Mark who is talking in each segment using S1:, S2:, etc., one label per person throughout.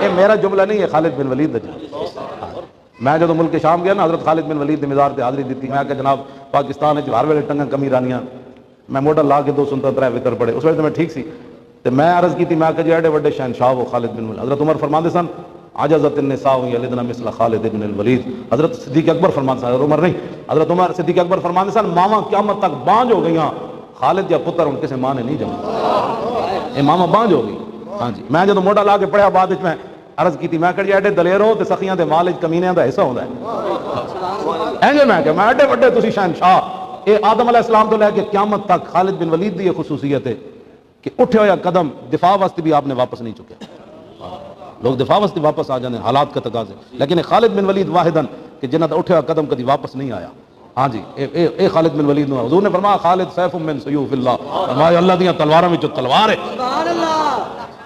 S1: یہ میرا جملہ نہیں ہے، خالد بن ولید دا میں جب ملک شام گیا نا، حضرت خالد بن ولید نے مزار تے حاضری دیتی، میں کہ جناب پاکستان ہر ویلے ٹنگاں کمی رانیاں، میں موڈا لا کے 2 سنتا 3 وطر پڑے، اس وقت میں ٹھیک سی تے میں عرض کی تھی، میں کہ جی ایڈے وڈے شہنشاہ وہ خالد بن ولید۔ حضرت عمر فرماندے سن عجزت النساء یلدن مثل خالد بن الولید، حضرت صدیق اکبر فرماندے سن، حضرت عمر نہیں، حضرت عمر صدیق اکبر فرماندے سن ماما قیامت تک بانج ہو گئیاں، خالد یا پتر ان کسے ماں نے نہیں جمع، اے ماما بانج ہو گئی۔ ہاں جی، میں جب موڈا لا کے پڑھیا بعد میں عرض کی تھی، میں کہ جی ایڈے دلیر ہو تے سخیاں دے مال وچ کمینیاں دا حصہ ہوندا ہے، اینجے میں کہ میں ایڈے وڈے تسی شہنشاہ، اے آدم علیہ السلام تو لے کے قیامت تک خالد بن ولید دی یہ خصوصیت ہے کہ اٹھے ہویا قدم دفاع واسطے بھی آپ نے واپس نہیں چکے، لوگ دفاع واسطے واپس آ جانے حالات کا تقاضے، لیکن خالد بن ولید واحدن کہ جنہ دا اٹھے ہویا قدم کبھی واپس نہیں آیا۔ ہاں جی، اے خالد بن ولید نو حضور نے فرمایا خالد سیف من سیوف اللہ، فرمایا اللہ دیاں تلواراں وچوں تلوار ہے۔ سبحان اللہ۔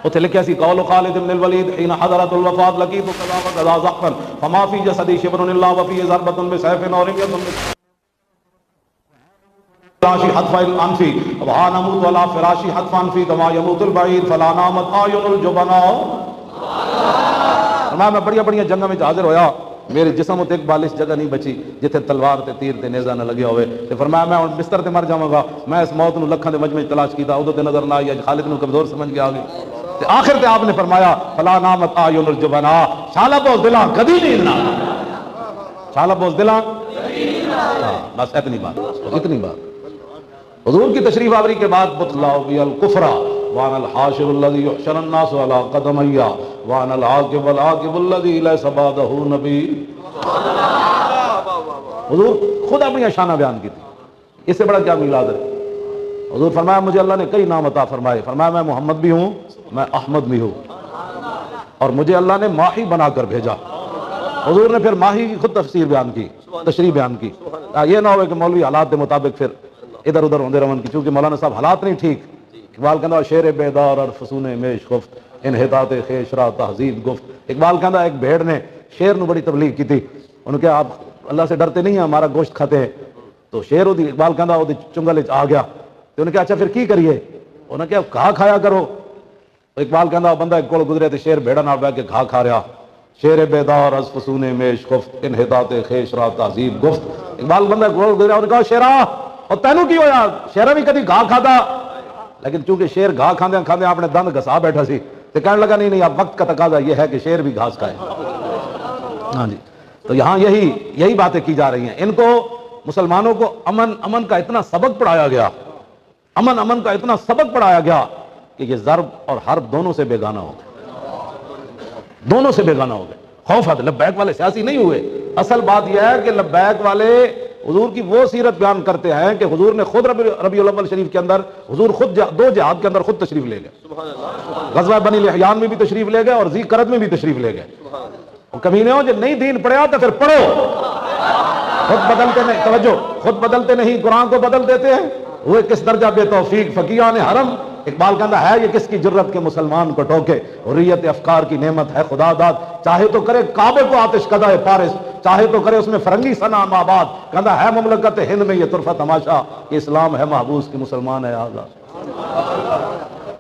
S1: اتھے لکھیا سی قول خالد بن الولید حين حضرت الوفات لقيت كذا وكذا زخما فما في جسدي شبر الا وفيه ضربة بسيف او رمية فراشی حتف الانفی وہاں نموت ولا فراشی حتف انفی کما یموت البعید فلا نامت اعین الجبناء۔ میں بڑی بڑی جنگاں میں حاضر ہویا، میرے جسم تے ایک بالش جگہ نہیں بچی جتھے تلوار تے تیر تے نیزہ نہ لگیا ہوئے، تے فرمایا میں ہن بستر تے مر جاواں گا، میں اس موت نو لکھاں دے مجمع تلاش کیتا، ادو تے نظر نہ آئی، خالد نو کمزور سمجھ کے آ گئی، تے آخر تے آپ نے فرمایا فلا نامت اعین الجبناء، شالا بوز دلاں کدی نہیں نہ، شالا بوز دلاں بس اتنی بات۔ حضور کی تشریف آوری کے بعد بطلا بی الکفر وانا الحاشر الذی یحشر الناس علی قدمی وانا العاقب العاقب الذی لیس بعدہ نبی۔ حضور خود اپنی شانہ بیان کی تھی، اس سے بڑا کیا میلاد ہے۔ حضور فرمایا مجھے اللہ نے کئی نام عطا فرمائے، فرمایا میں محمد بھی ہوں، میں احمد بھی ہوں، اور مجھے اللہ نے ماہی بنا کر بھیجا۔ حضور نے پھر ماہی کی خود تفسیر بیان کی، تشریح بیان کی، یہ نہ ہوئے کہ مولوی حالات دے مطابق پھر ادھر ادھر ہوندے رہن کی، چونکہ مولانا صاحب حالات نہیں ٹھیک۔ اقبال کہندا شیر بیدار اور فسون میش خفت انحطاط خیش را تہذیب گفت۔ اقبال کہندا ایک بھیڑ نے شیر نو بڑی تبلیغ کی تھی، انہوں نے کہا آپ اللہ سے ڈرتے نہیں ہیں، ہمارا گوشت کھاتے ہیں، تو شیر اقبال کہندا وہ چنگل وچ آ گیا، تو انہوں نے کہا اچھا پھر کی کریے، انہوں نے کہا گھا کھایا کرو۔ اقبال کہندا بندہ ایک کول گزرے تے شیر بھیڑا نال بیٹھ کے گھا کھا رہا، شیر بیدار از فسون میش خفت انحطاط خیش را تہذیب گفت۔ اقبال بندہ کول گزرا، انہوں نے کہا شیرا اور تینوں کی ہویا، شیرا بھی کدی گھا کھادا، لیکن چونکہ شیر گھا کھاندے کھاندے اپنے دند گھسا بیٹھا سی، تو کہنے لگا نہیں اب وقت کا تقاضا یہ ہے کہ شیر بھی گھاس کھائے۔ ہاں جی، تو یہاں یہی باتیں کی جا رہی ہیں۔ ان کو مسلمانوں کو امن کا اتنا سبق پڑھایا گیا، امن کا اتنا سبق پڑھایا گیا کہ یہ ضرب اور حرب دونوں سے بیگانہ ہو گئے، دونوں سے بیگانہ ہو گئے۔ خوف ہے، لبیک والے سیاسی نہیں ہوئے۔ اصل بات یہ ہے کہ لبیک والے حضور کی وہ سیرت بیان کرتے ہیں کہ حضور نے خود ربیع الاول شریف کے اندر، حضور خود 2 جہاد کے اندر خود تشریف لے گئے، غزوہ بنی لحیان میں بھی تشریف لے گئے اور ذی قرد میں بھی تشریف لے گئے۔ کمینے ہو جو نہیں دین پڑھا تو پھر پڑھو، خود بدلتے نہیں، توجہ، خود بدلتے نہیں، قرآن کو بدل دیتے ہیں، وہ کس درجہ بے توفیق فقیہان حرم۔ اقبال کہتا ہے یہ کس کی جرت کے مسلمان کو ٹوکے، حریت افکار کی نعمت ہے خدا داد، چاہے تو کرے کعبے کو آتش کدہ پارس، چاہے تو کرے اس میں فرنگی صنم آباد، کہتا ہے مملکت ہند میں یہ طرفہ تماشا کہ اسلام ہے محبوس کہ مسلمان ہے آزاد۔